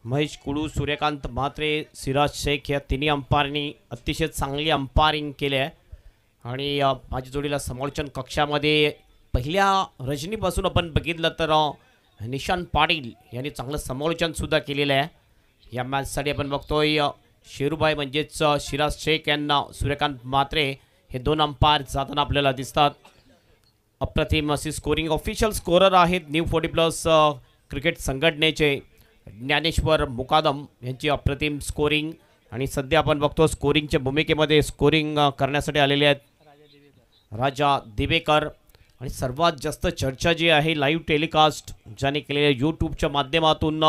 महेश कुडू, सूर्यकांत म्हात्रे, सिराज शेख या तिन्ही अंपायरनी अतिशय चांगली अंपायरिंग केली आहे आणि माझ्या जोडीला समालोचन कक्षामध्ये पहिल्या रजनीपासून आपण बघितलं तर निशान पाटील यांनी चांगलं समालोचनसुद्धा केलेलं आहे। या मॅचसाठी आपण बघतोय शेरूबाई म्हणजेच सिराज शेख यांना सूर्यकांत म्हात्रे हे दोन अंपायर जाताना आपल्याला दिसतात। अप्रतिम अशी स्कोरिंग ऑफिशियल स्कोरर आहेत न्यू 40+ क्रिकेट संघटनेचे ज्ञानेश्वर मुकादम यांची अप्रतिम स्कोरिंग आणि सध्या आपण बघतो स्कोरिंगच्या भूमिकेमध्ये स्कोरिंग करण्यासाठी आलेले आहेत राजा दिवेकर। आणि सर्वात जास्त चर्चा जी आहे लाईव्ह टेलिकास्ट ज्याने केलेल्या यूट्यूबच्या माध्यमातून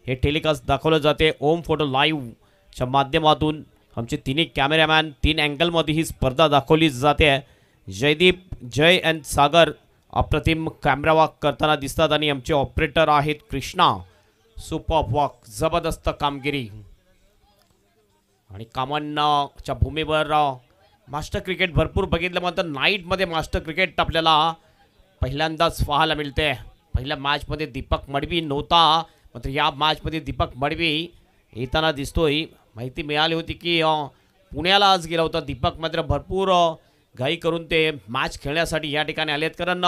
हे टेलिकास्ट दाखवलं जाते ओम फोटो लाईव्हच्या माध्यमातून आमचे तिन्ही कॅमेरामॅन 3 अँगलमध्ये ही स्पर्धा दाखवली जाते आहे। जयदीप, जय अँड सागर अप्रतिम कॅमेरा वॉक करताना दिसतात आणि आमचे ऑपरेटर आहेत कृष्णा, सुपर वॉक, जबरदस्त कामगिरी। आणि कामांच्या भूमीवर मास्टर क्रिकेट भरपूर बघितल्यानंतर नाईटमध्ये मास्टर क्रिकेट आपल्याला पहिल्यांदाच पाहायला मिळते। पहिल्या मॅचमध्ये दीपक मडवी नव्हता, मात्र या मॅचमध्ये दीपक मडवी येताना दिसतोय। माहिती मिळाली होती की पुण्याला आज गेला होता दीपक, मात्र भरपूर घाई करून ते मॅच खेळण्यासाठी या ठिकाणी आलेत, कारण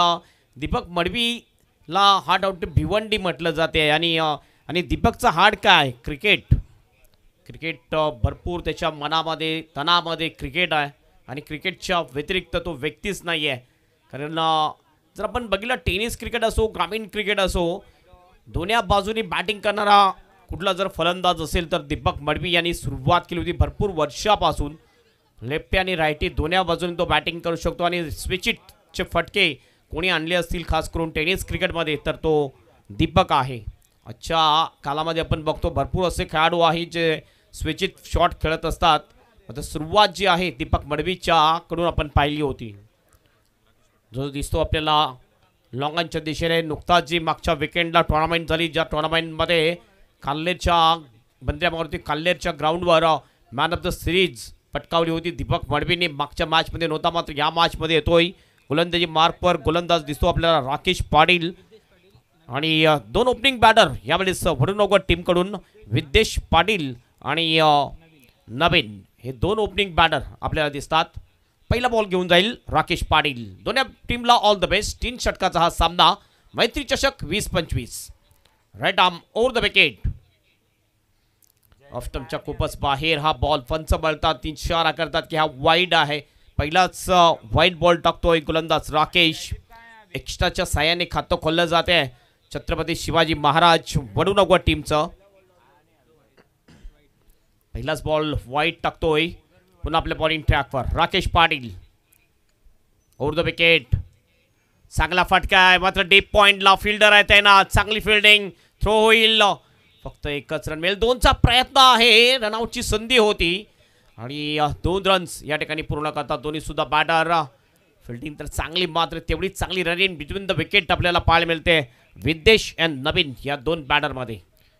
दीपक मडवीला हार्ट आउट भिवंडी म्हटलं जाते आणि दीपकचा हार्ट काय क्रिकेट भरपूर त्याच्या मनामध्ये तनामध्ये क्रिकेट आहे आणि क्रिकेटच्या व्यतिरिक्त तो व्यक्तीच नाही आहे। कारण जर आपण बघितलं टेनिस क्रिकेट असो ग्रामीण क्रिकेट असो दोन्ही बाजूनी बॅटिंग करणारा कुठला जर फलंदाज असेल तर दीपक मडवी यांनी सुरुवात केली होती भरपूर वर्षापासून। लेफ्टी आणि राईटी दोन्ही बाजूने तो बॅटिंग करू शकतो आणि स्विचिटचे फटके कोणी आणले असतील खास करून टेनिस क्रिकेटमध्ये तर तो दीपक आहे। आजच्या कालामध्ये आपण बघतो भरपूर असे खेळाडू आहेत जे स्विचिट शॉट खेळत असतात, आता सुरुवात जी आहे दीपक मडवीच्या कडून आपण पाहिली होती। जो दिसतो आपल्याला लॉंगांच्या दिशेने नुकताच जी मागच्या विकेंडला टुर्नामेंट झाली, ज्या टुर्नामेंटमध्ये काल्लेरच्या बंद्र्यावरती काल्लेरच्या ग्राउंडवर मॅन ऑफ द सिरीज पटकावली होती दीपक मडवीने। मागच्या मॅचमध्ये नव्हता, मात्र या मॅचमध्ये येतोय। गोलंदाजी मार्कवर गोलंदाज दिसतो आपल्याला राकेश पाटील आणि दोन ओपनिंग बॅटर यावेळेस वडूनगर टीमकडून विद्वेश पाटील आणि नवीन हे दोन ओपनिंग बॅटर आपल्याला दिसतात। पहिला बॉल घेऊन जाईल राकेश पाटील। दोन्ही टीमला ऑल द बेस्ट। 3 षटकाचा हा सामना मैत्री चषक 20-25 right arm over the wicket ऑफस्टंपच्या खूपच बाहेर हा बॉल पंच बळतात 3 इशारा करतात की हा वाईड आहे। पहिलाच वाईड बॉल टाकतोय गोलंदाज राकेश। एक्स्ट्राच्या साह्याने खातं खोललं जाते छत्रपती शिवाजी महाराज वडूनगर टीमचं। पहिलाच बॉल वाईड टाकतोय पुन्हा आपल्या बॉलिंग ट्रॅकवर Rakesh Patil over the wicket. चांगला फटका आहे मात्र डीप पॉइंटला फिल्डर आहे त्यांना चांगली फिल्डिंग थ्रो होईल, फक्त एकच रन मिळेल। 2चा प्रयत्न आहे, रनआउटची संधी होती आणि 2 रन्स या ठिकाणी पूर्ण करतात दोन्ही सुद्धा बॅटर। फिल्डिंग तर चांगली मात्र तेवढीच चांगली run in between the wicket आपल्याला पाहायला मिळते विद्वेश अँड नवीन या 2 बॅटरमध्ये।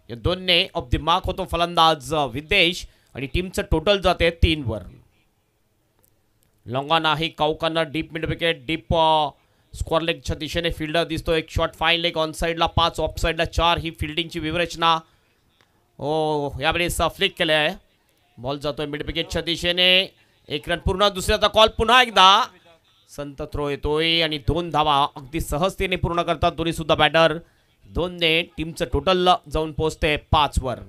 या दोनने ऑफ द मार्क होतो फलंदाज विद्वेश आणि टीमचं टोटल जाते 3 वर। लॉंगॉन आहे काउकांना deep mid wicket deep square लेगच्या दिशेने फिल्डर दिसतो। एक शॉट फाईन लेग ऑन साईडला 5 ऑफ साईडला 4 ही फिल्डिंगची विवरचना। यावेळेस फ्लिक केलं आहे, बॉल जातोय मिड विकेटच्या दिशेने। 1 रन पूर्ण, दुसऱ्याचा कॉल पुन्हा एकदा संत थ्रो येतोय आणि 2 धावा अगदी सहजतेने पूर्ण करतात दोन्ही सुद्धा बॅटर। 2ने टीमचं टोटल जाऊन पोहोचते 5 वर।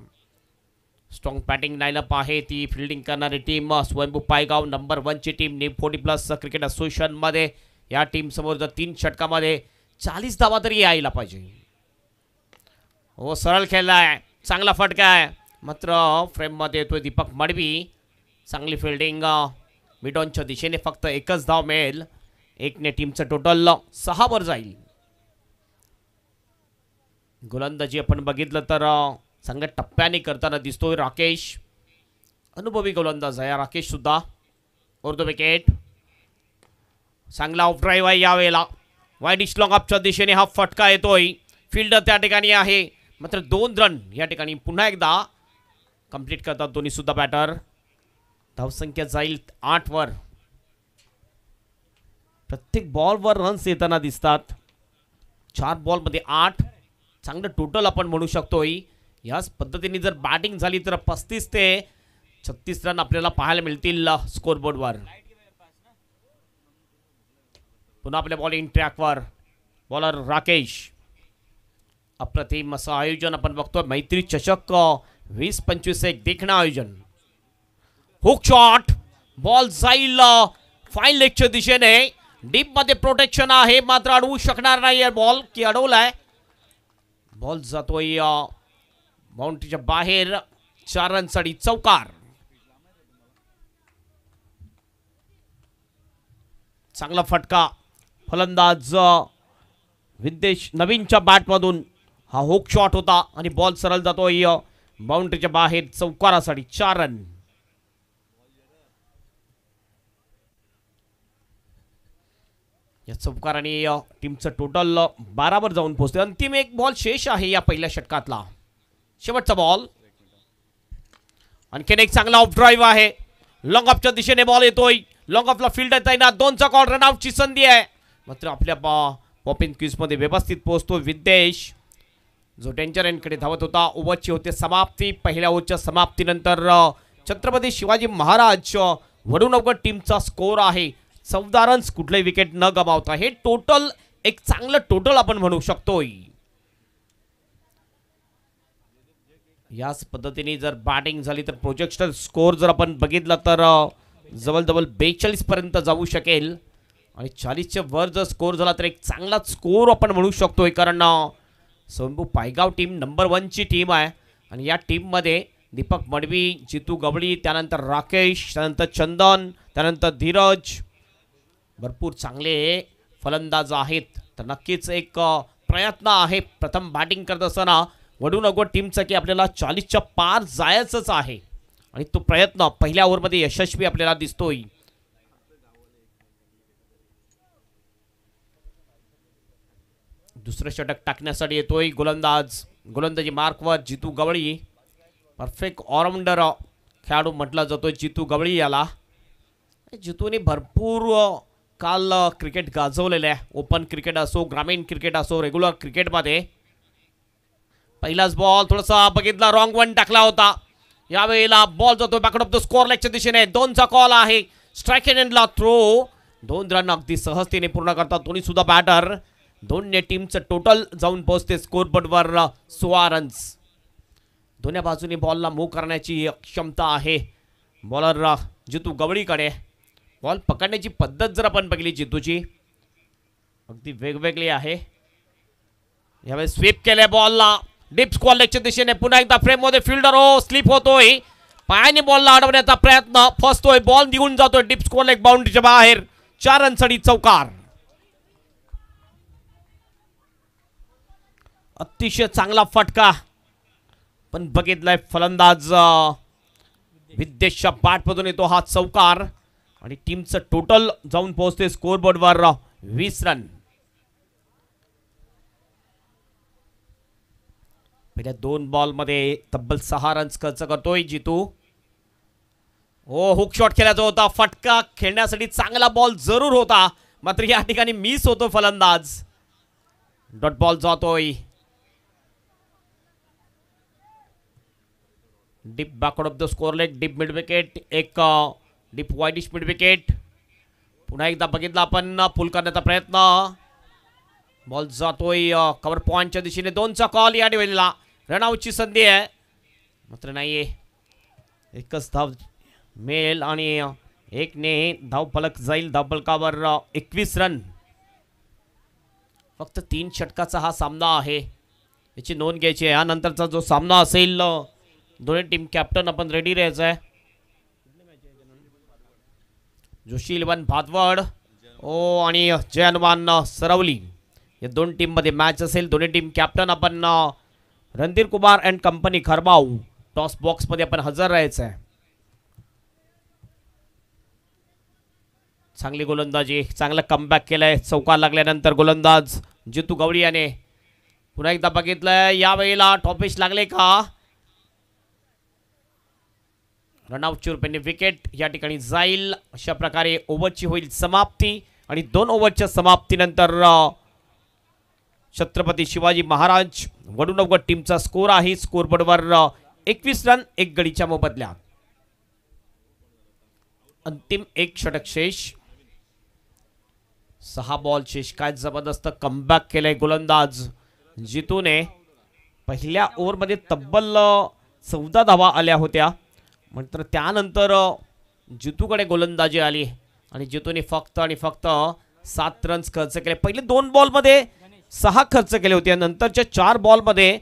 स्ट्रॉंग बॅटिंग लाईनअप आहे ती फिल्डिंग करणारी टीम स्वयंभू पायगाव नंबर 1 ची टीम न्यू 40+ क्रिकेट असोसिएशनमध्ये। या टीम समोर जर 3 षटकामध्ये 40 धावा तरी यायला पाहिजे। हो सरळ खेळला आहे, चांगला फटका आहे मात्र फ्रेममध्ये येतोय दीपक मडवी। चांगली फिल्डिंग मिडॉनच्या दिशेने फक्त एकच धाव मिळेल, 1ने टीमचं टोटल 6 वर जाईल। गोलंदाजी आपण बघितलं तर चांगल्या टप्प्याने करताना दिसतोय राकेश, अनुभवी गोलंदाज आहे राकेश सुद्धा ओव्हर द विकेट। चांगला ऑफ ड्राईव्ह आहे यावेळेला, वाईड लॉंग अपच्या दिशेने हा फटका येतोय, फिल्डर त्या ठिकाणी आहे मात्र 2 रन या ठिकाणी पुन्हा एकदा कंप्लीट करतात दोन्ही सुद्धा बॅटर। धावसंख्या जाईल 8 वर। प्रत्येक बॉलवर रन्स येताना दिसतात, 4 बॉलमध्ये 8 चांगलं टोटल आपण म्हणू शकतोय याच पद्धतीने जर बॅटिंग झाली तर 35 ते 36 रन आपल्याला पाहायला मिळतील स्कोर बोर्डवर. पुन्हा आपल्या बॉलिंग ट्रॅकवर बॉलर राकेश. अप्रतिम असं आयोजन आपण बघतोय. मैत्री चषक 20-25 एक देखणं आयोजन. हुक शॉट, बॉल जाईल फाईन लेगच्या दिशेने. डीप मध्ये प्रोटेक्शन आहे मात्र अडवू शकणार नाही बॉल की अडवलाय. बॉल जातोय बाउंड्रीच्या बाहेर. 4 रनसाठी चौकार. चांगला फटका फलंदाज विद्येश नवीनच्या बॅटमधून हा हुक शॉट होता आणि बॉल सरळ जातोय बाउंड्रीच्या बाहेर चौकारासाठी. 4 रन. या चौकाराने टीमचं टोटल 12 वर जाऊन पोहोचते. अंतिम एक बॉल शेष आहे या पहिल्या षटकातला. शेवटचा बॉल. आणखीन एक चांगला ऑफ ड्राईव्ह आहे. लॉंग ऑफच्या दिशेने बॉल येतोय. लॉंग ऑफला फील्ड येत आहे ना. 2चा कॉल. रनआउटची संधी आहे मात्र आपल्या पॉपिंग क्वीजमध्ये व्यवस्थित पोहोचतो विद्येश जो डेंजर एंडकडे धावत होता. ओव्हरची होते समाप्ती. पहिल्या ओव्हरच्या समाप्तीनंतर छत्रपती शिवाजी महाराज वडूनवगड टीमचा स्कोर आहे 14 रन्स. कुठलेही विकेट न गमावता हे टोटल एक चांगलं टोटल आपण म्हणू शकतोय. याच पद्धतीने जर बॅटिंग झाली तर प्रोजेक्शनल स्कोर जर आपण बघितला तर जवळजवळ 42 पर्यंत जाऊ शकेल आणि 40च्या वर जर स्कोर झाला तर एक चांगलाच स्कोर आपण म्हणू शकतोय. कारण स्वयंभू पायगाव टीम नंबर 1 ची टीम आहे आणि या टीममध्ये दीपक मडवी, जितू गवळी, त्यानंतर राकेश, त्यानंतर चंदन, त्यानंतर धीरज भरपूर चांगले फलंदाज आहेत. तर नक्कीच एक प्रयत्न आहे प्रथम बॅटिंग करत असताना वडूनवगड टीमचा की आपल्याला 40च्या पार जायचंच आहे आणि तो प्रयत्न पहिल्या ओव्हरमध्ये यशस्वी आपल्याला दिसतोय. दुसरं षटक टाकण्यासाठी येतोय गोलंदाजी मार्कवर जितू गवळी. परफेक्ट ऑलराऊंडर खेळाडू म्हटला जातोय जितू गवळी याला. जितूने भरपूर काल क्रिकेट गाजवलेलं आहे. ओपन क्रिकेट असो, ग्रामीण क्रिकेट असो, रेग्युलर क्रिकेटमध्ये. पहिलाच बॉल थोडासा बघितला रॉंग वन टाकला होता. यावेळेला बॉल जातो बॅक ऑफ द स्कोर लेगच्या दिशेने. 2चा कॉल आहे. स्ट्राईक एंडला थ्रो. 2 रन अगदी सहजतेने पूर्ण करतात दोन्ही सुद्धा बॅटर. दोन्ही टीमचं टोटल जाऊन पोहोचते स्कोर बोर्डवर 16 रन्स. दोन्ही बाजूने बॉलला मूव्ह करण्याची क्षमता आहे बॉलर जितू गवळीकडे. बॉल पकडण्याची पद्धत जर आपण बघितली जितूची अगदी वेगवेगळी आहे. यावेळी स्वीप केल्या बॉलला डीप स्क्वेअर लेगच्या दिशेने. पुन्हा एकदा फ्रेममध्ये फिल्डर स्लिप होतोय. पायाने बॉलला अडवण्याचा प्रयत्न फसतोय. बॉल निघून जातोय डीप स्क्वेअर लेग बाउंड्रीच्या बाहेर. 4 रनसाठी चौकार. अतिशय चांगला फटका पण बघितलाय फलंदाज विद्येशच्या बॅटमधून येतो हा चौकार आणि टीमचं टोटल जाऊन पोहोचते स्कोर बोर्डवर 20 रन. पहिल्या 2 बॉलमध्ये तब्बल 6 रन्स खर्च करतोय जितू. हुक शॉट खेळायचा होता. फटका खेळण्यासाठी चांगला बॉल जरूर होता मात्र या ठिकाणी मिस होतो फलंदाज. डॉट बॉल जातोय. Deep backward of the score leg. Deep mid wicket. एक डीप वाईडिश मिड विकेट. पुन्हा एकदा बघितला आपण पुल करण्याचा प्रयत्न. बॉल जातोय कव्हर पॉइंटच्या दिशेने. 2चा कॉल या वेळेला. रनआउटची संधी आहे मात्र नाहीये. एकच धाव मिळेल आणि 1 ने धावफलक जाईल. धावफलकावर 21 रन. फक्त 3 षटकाचा हा सामना आहे याची नोंद घ्यायची आहे. यानंतरचा जो सामना असेल दोन्ही टीम कॅप्टन आपण रेडी राहायचं आहे. जोशी 11 भातवड आणि जय हनुमान सरवली या 2 टीममध्ये मॅच असेल. दोन्ही टीम कॅप्टन आपण रणधीर कुमार अँड कंपनी खरबाऊ. टॉस बॉक्समध्ये आपण हजर राहायचं आहे. चांगली गोलंदाजी. चांगला कमबॅक केलाय चौकार लागल्यानंतर गोलंदाज जितू गवळी याने. पुन्हा एकदा बघितलंय यावेळेला टॉपिश लागले का. रनआउटच्या रूपाने विकेट या ठिकाणी जाईल. अशा प्रकारे ओव्हरची होईल समाप्ती आणि 2 ओव्हरच्या समाप्तीनंतर छत्रपती शिवाजी महाराज वडूनवगड टीमचा स्कोर आहे. स्कोरबोर्डवर 21 रन 1 गडीच्या मोबदल्यात. अंतिम 1 षटक शेष. 6 बॉल शेष. काय जबरदस्त कमबॅक केलंय गोलंदाज जितूने. पहिल्या ओव्हरमध्ये तब्बल 14 धावा आल्या होत्या. मात्र त्यानंतर जितूकडे गोलंदाजी आली आणि जितूने फक्त आणि फक्त 7 रन्स खर्च केले. पहिले 2 बॉलमध्ये 6 खर्च केले होते. नंतरच्या 4 बॉलमध्ये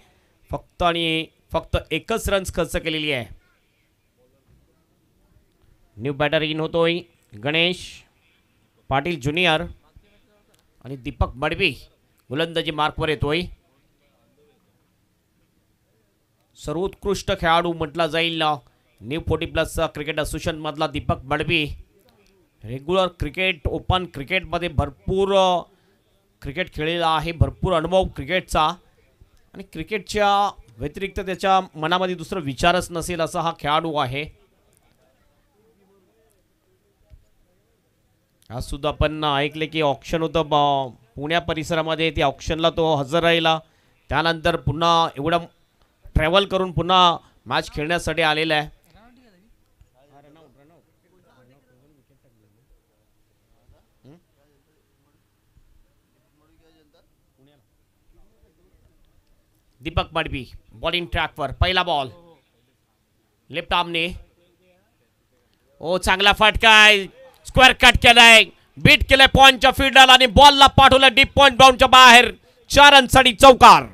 फक्त आणि फक्त 1च रन्स खर्च केलेली आहे. न्यू बॅटर इन होतोय गणेश पाटील ज्युनियर आणि दीपक मडवी गोलंदाजी मार्कवर येतोय. सर्वोत्कृष्ट खेळाडू म्हटला जाईल न्यू 40+ क्रिकेट असोसिएशन मधला Deepak Madavi. Regular cricket open क्रिकेटमध्ये भरपूर क्रिकेट खेळलेला आहे. भरपूर अनुभव क्रिकेटचा आणि क्रिकेटच्या व्यतिरिक्त त्याच्या मनामध्ये दुसरा विचारच नसेल असा हा खेळाडू आहे. आज सुद्धा आपण ऐकले की ऑक्शन होतं पुण्या परिसरामध्ये. त्या ऑक्शनला तो हजर राहिला. त्यानंतर पुन्हा एवढं ट्रॅव्हल करून पुन्हा मॅच खेळण्यासाठी आलेला आहे. दीपक मडवी बॉलिंग ट्रॅकवर. पहिला बॉल लेफ्ट आर्मने. ओ चांगला फटका आहे. स्क्वेअर कट केलाय. बीट केलाय पॉइंटच्या फील्डरला आणि बॉलला पाठवलं डीप पॉइंट बाउंडच्या बाहेर. 4 रनसाठी चौकार.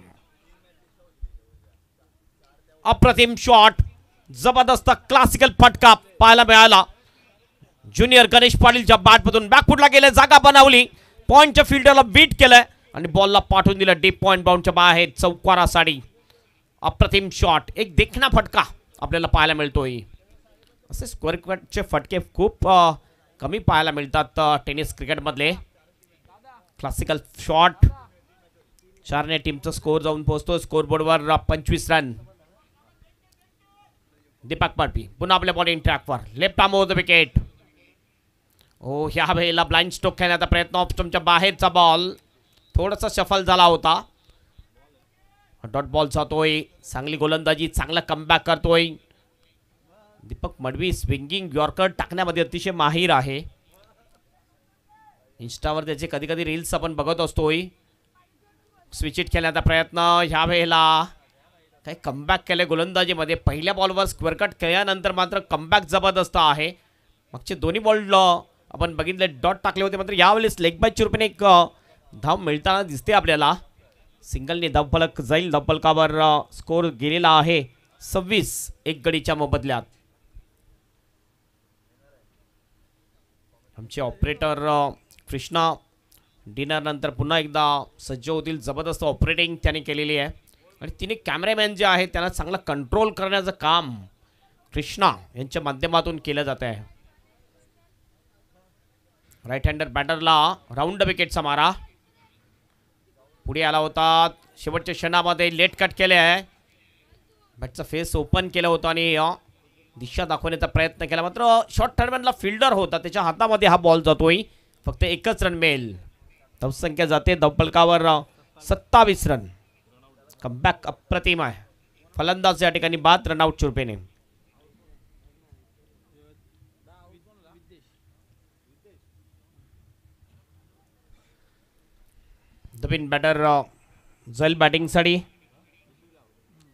अप्रतिम शॉट. जबरदस्त क्लासिकल फटका पाहायला मिळाला. ज्युनियर गणेश पाटीलच्या बॅटमधून बॅकफुटला गेले. जागा बनवली. पॉइंटच्या फील्डरला बीट केलंय आणि बॉलला पाठवून दिलं डीप पॉइंट बाउंडच्या बाहेर चौकारासाठी. अप्रतिम शॉट. एक देखणा फटका आपल्याला पाहायला मिळतोय. असे स्क्वेअर कटचे फटके खूप कमी पाहायला मिळतात टेनिस क्रिकेटमधले. Classical shot. 4ने टीमचा स्कोर जाऊन पोहोचतो स्कोरबोर्डवर 25 रन. दीपक मडवी पुन्हा आपल्या बॉलिंग ट्रॅकवर. Left arm over the wicket. ओ ह्या वेळेला ब्लाइंड स्ट्रोक खेळण्याचा प्रयत्न. ऑफ स्टंपच्या बाहेरचा बॉल थोडासा शफल झाला होता. डॉट बॉल जातोय. चांगली गोलंदाजी. चांगला कमबॅक करतोय दीपक मडवी. स्विंगिंग यॉर्कर टाकण्यामध्ये अतिशय माहीर आहे. इंस्टावर त्याचे कधी कधी रील्स आपण बघत असतोय. स्विच इट खेळण्याचा प्रयत्न. ह्या वेळेला काही कमबॅक केले गोलंदाजीमध्ये. पहिल्या बॉलवर स्क्वेअर कट केल्यानंतर मात्र कमबॅक जबरदस्त आहे. मागचे दोन्ही बॉल आपण बघितले डॉट टाकले होते. मात्र यावेळेस लेग बायच्या रूपाने एक धाव मिळताना दिसते आपल्याला. सिंगलने धावफलक जाईल. धावफलकावर स्कोर गेलेला आहे 26 1 गडीच्या मोबदल्यात. आमचे ऑपरेटर कृष्णा डिनर नंतर पुन्हा एकदा सज्ज होतील. जबरदस्त ऑपरेटिंग त्याने केलेली आहे आणि तिने कॅमेरामॅन जे आहे त्यांना चांगला कंट्रोल करण्याचं काम कृष्णा यांच्या माध्यमातून केलं जात आहे. राईट हँडर बॅटरला राऊंड विकेटचा मारा. पुढे आला होता. शेवटच्या क्षणामध्ये लेट कट केले आहे. बॅटचा फेस ओपन केलं होतं आणि दिशा दाखवण्याचा प्रयत्न केला. मात्र शॉर्ट टर्मॅनला फिल्डर होता. त्याच्या हातामध्ये हा बॉल जातोय. फक्त 1च रन मिळेल. धावसंख्या जाते धावफलकावर 27 रन. कमबॅक अप्रतिम आहे. फलंदाज या ठिकाणी बाद रनआउटच्या रूपाने. नवीन बॅटर जाईल बॅटिंगसाठी.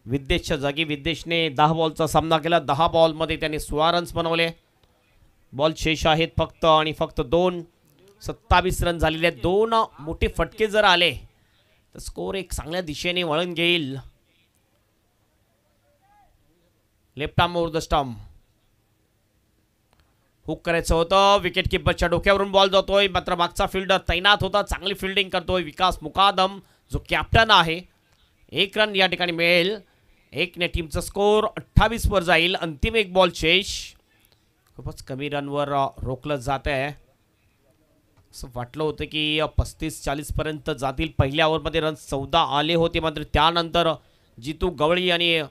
विद्येशच्या जागी. विद्येशने 10 बॉलचा सामना केला. 10 बॉलमध्ये त्याने 16 रन्स बनवले. बॉल शेष आहेत फक्त आणि फक्त 2. 27 रन झालेले आहेत. 2 मोठे फटके जर आले तर स्कोर एक चांगल्या दिशेने वळण घेईल. Left arm over the stump. Hook करायचं होतं. विकेट किपरच्या डोक्यावरून बॉल जातोय. मात्र मागचा फिल्डर तैनात होता. चांगली फिल्डिंग करतोय विकास मुकादम जो कॅप्टन आहे. 1 रन या ठिकाणी मिळेल. 1ने टीमचा स्कोर 28 वर जाईल. अंतिम 1 बॉल शेष. खूपच कमी रनवर रोखलं जात आहे. असं वाटलं होतं की 35-40 पर्यंत जातील. पहिल्या ओव्हरमध्ये रन 14 आले होते. मात्र त्यानंतर जितू गवळी आणि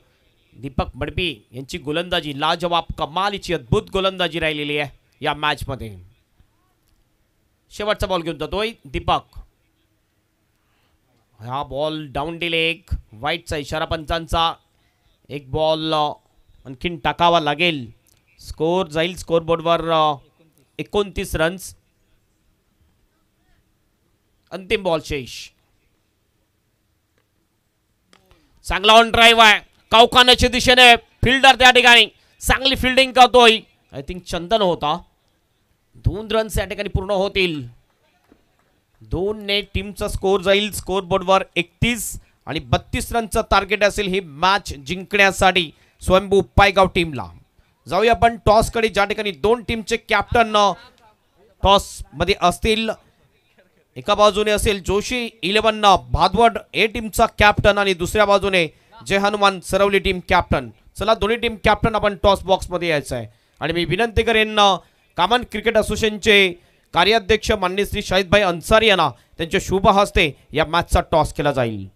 दीपक मडवी यांची गोलंदाजी लाजवाब कमालीची अद्भुत गोलंदाजी राहिलेली आहे या मॅचमध्ये. शेवटचा बॉल घेऊन जातोय दीपक. हा बॉल डाऊन डिलेग, वाईटचा इशारा पंचांचा. एक बॉल आणखीन टाकावा लागेल. स्कोर जाईल स्कोरबोर्डवर 29 रन्स. अंतिम बॉल शेष. चांगला ऑन ड्राईव्ह आहे कावखान्याच्या दिशेने. फिल्डर त्या ठिकाणी चांगली फिल्डिंग करतोय. आय थिंक चंदन होता. 2 रन्स या ठिकाणी पूर्ण होतील. 2 ने टीमचा स्कोर जाईल स्कोरबोर्डवर 31 आणि 32 रनचं टार्गेट असेल ही मॅच जिंकण्यासाठी स्वयंभू पायगाव टीमला. जाऊया आपण टॉसकडे, ज्या ठिकाणी 2 टीमचे कॅप्टन टॉस मध्ये असतील. एका बाजूने असेल जोशी 11 भादवड ए टीमचा कॅप्टन आणि दुसऱ्या बाजूने जय हनुमान सरवली टीम कॅप्टन. चला दोन्ही टीम कॅप्टन आपण टॉस बॉक्स मध्ये यायचं आहे. आणि मी विनंती करेन कॉमन क्रिकेट असोसिएशनचे कार्याध्यक्ष माननीय श्री शाहिदभाई अन्सारी यांना त्यांच्या शुभ हस्ते या मॅचचा टॉस केला जाईल.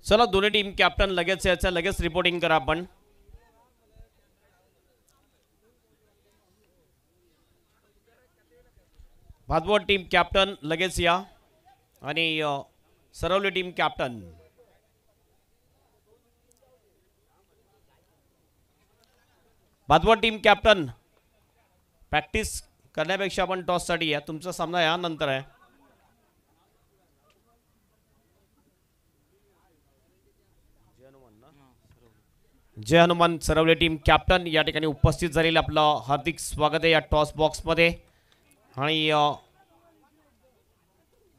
चला दोन्ही टीम कॅप्टन लगेच यायचं, लगेच रिपोर्टिंग करा आपण. भादवड टीम कॅप्टन लगेच या आणि Saravali team captain. Bhadwad team captain practice करण्यापेक्षा आपण टॉससाठी या. तुमचा सामना या नंतर आहे. जय हनुमान सरवली टीम कॅप्टन या ठिकाणी उपस्थित झालेले आपलं हार्दिक स्वागत आहे या टॉस बॉक्समध्ये. आणि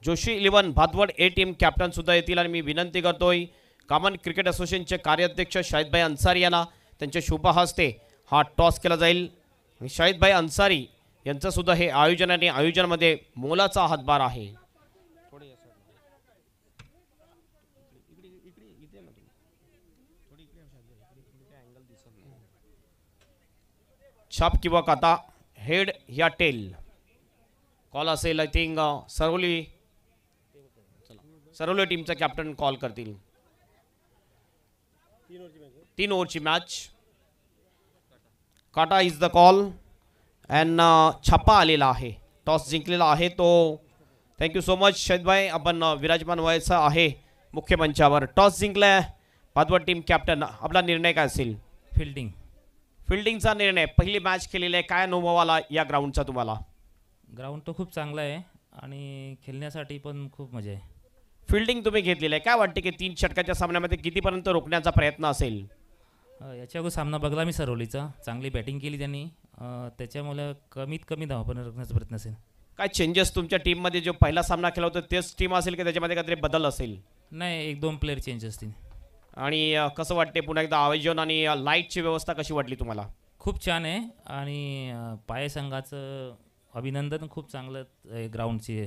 जोशी 11 भादवड ए टीम कॅप्टन सुद्धा येतील. आणि मी विनंती करतोय कॉमन क्रिकेट असोसिएशनचे कार्याध्यक्ष शाहिदभाई अन्सारी यांना त्यांच्या शुभ हस्ते हा टॉस केला जाईल. शाहिदभाई अन्सारी यांचं सुद्धा हे आयोजन आणि आयोजनामध्ये मोलाचा हातभार आहे. छाप किंवा काता, हेड या टेल कॉल असेल. आय थिंक सरवली टीमचा कॅप्टन कॉल करतील. 3 ओव्हरची मॅच. काटा इज द कॉल अँड छापा आलेला आहे. टॉस जिंकलेला आहे तो. थँक्यू सो मच शाहिदभाई, आपण विराजमान व्हायचं आहे मुख्य मंचावर. टॉस जिंकलाय भादवड टीम कॅप्टन. आपला निर्णय काय असेल? फिल्डिंगचा निर्णय. पहिली मॅच केलेली आहे, काय अनुभव आला या ग्राउंडचा तुम्हाला? ग्राउंड तो खूप चांगला आहे आणि खेळण्यासाठी पण खूप मजा आहे. फिल्डिंग तुम्ही घेतलेली आहे, काय वाटते की 3 षटकाच्या सामन्यामध्ये कितीपर्यंत रोखण्याचा प्रयत्न असेल? याच्या अगोदर सामना बघला मी सरवलीचा. चांगली बॅटिंग केली त्यांनी, त्याच्यामुळे कमीत कमी धावा रोखण्याचा प्रयत्न असेल. काय चेंजेस तुमच्या टीममध्ये? जो पहिला सामना केला होता तेच टीम असेल की त्याच्यामध्ये काहीतरी बदल असेल? नाही, 1-2 प्लेअर चेंज असतील. आणि कसं वाटते पुन्हा एकदा आयोजन आणि लाईटची व्यवस्था कशी वाटली तुम्हाला? खूप छान आहे आणि पाय संघाचं अभिनंदन. खूप चांगलं ग्राउंडची.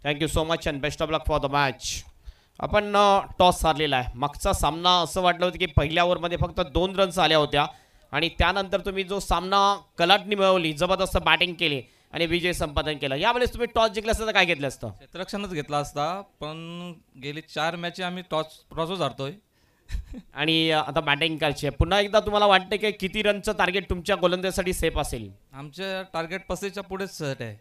Thank you so much and best of luck for the match. आपण टॉस हारलेला आहे. मागचा सामना असं वाटलं होतं की पहिल्या ओव्हरमध्ये फक्त 2 रन्स आल्या होत्या आणि त्यानंतर तुम्ही जो सामना कलाटणी मिळवली, जबरदस्त बॅटिंग केली आणि विजय संपादन केला. यावेळेस तुम्ही टॉस जिंकलं असतं तर काय घेतलं असतं? क्षेत्ररक्षणच घेतला असता, पण गेली 4 मॅच आम्ही टॉसच हारतोय. आणि आता बॅटिंग करायची आहे. पुन्हा एकदा तुम्हाला वाटते की किती रनचं टार्गेट तुमच्या गोलंदाजीसाठी सेफ असेल? आमच्या टार्गेट 35च्या पुढेच सेट आहे.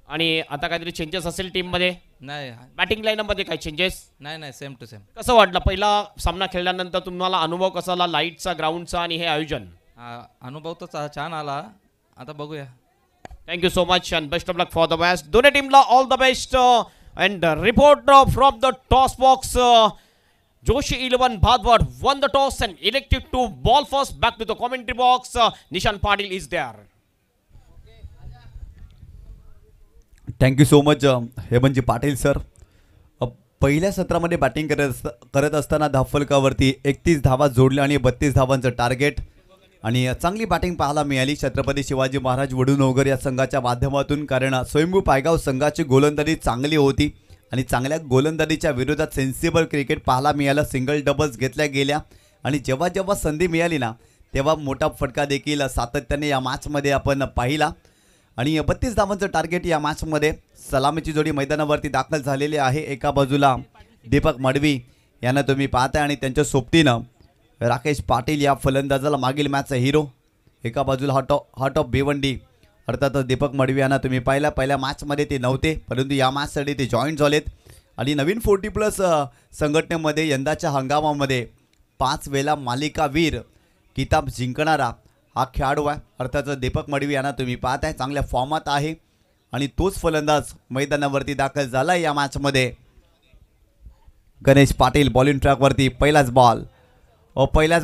आणि आता काहीतरी चेंजेस असेल टीममध्ये? नाही, बॅटिंग लाईनमध्ये काय चेंजेस? नाही, सेम टू सेम. कसं वाटलं पहिला सामना खेळल्यानंतर तुम्हाला? अनुभव कसा आला लाईटचा, ग्राउंडचा आणि हे आयोजन? अनुभव तर छान आला. आता बघूया. Thank you so much and best of luck for the match. दोन्ही टीमला all the best. And report from the toss box. Joshi 11 Bhadwad won the toss and elected to ball first. Back to the commentary box. Nishan Patil is there. Thank you so much Hemantji Patil sir. पहिल्या सत्रामध्ये batting करत असताना धावफलकावरती 31 धावा जोडल्या आणि 32 धावांचं target आणि चांगली batting पाहायला मिळाली छत्रपती शिवाजी महाराज वडूनवगर या संघाच्या माध्यमातून. कारण स्वयंभू पायगाव संघाची गोलंदाजी चांगली होती आणि चांगल्या गोलंदाजीच्या विरोधात सेन्सिबल क्रिकेट पाहायला मिळालं. सिंगल डबल्स घेतल्या गेल्या आणि जेव्हा जेव्हा संधी मिळाली ना तेव्हा मोठा फटका देखील सातत्याने या मॅचमध्ये आपण पाहिला आणि 32 धावांचं टार्गेट या मॅचमध्ये. सलामीची जोडी मैदानावरती दाखल झालेली आहे. एका बाजूला दीपक मडवी यांना तुम्ही पाहताय आणि त्यांच्या सोबतीनं राकेश पाटील या फलंदाजाला मागील मॅचचा हिरो. एका बाजूला हार्ट ऑफ भिवंडी अर्थातच दीपक मडवी यांना तुम्ही पाहिला. पहिल्या मॅचमध्ये ते नव्हते परंतु या मॅचसाठी ते जॉईन झालेत आणि नवीन 40+ संघटनेमध्ये यंदाच्या हंगामामध्ये 5 वेळा मालिकावीर किताब जिंकणारा हा खेळाडू आहे. अर्थातच दीपक मडवी यांना तुम्ही पाहताय चांगल्या फॉर्मात आहे आणि तोच फलंदाज मैदानावरती दाखल झाला या मॅचमध्ये. गणेश पाटील बॉलिंग ट्रॅकवरती पहिलाच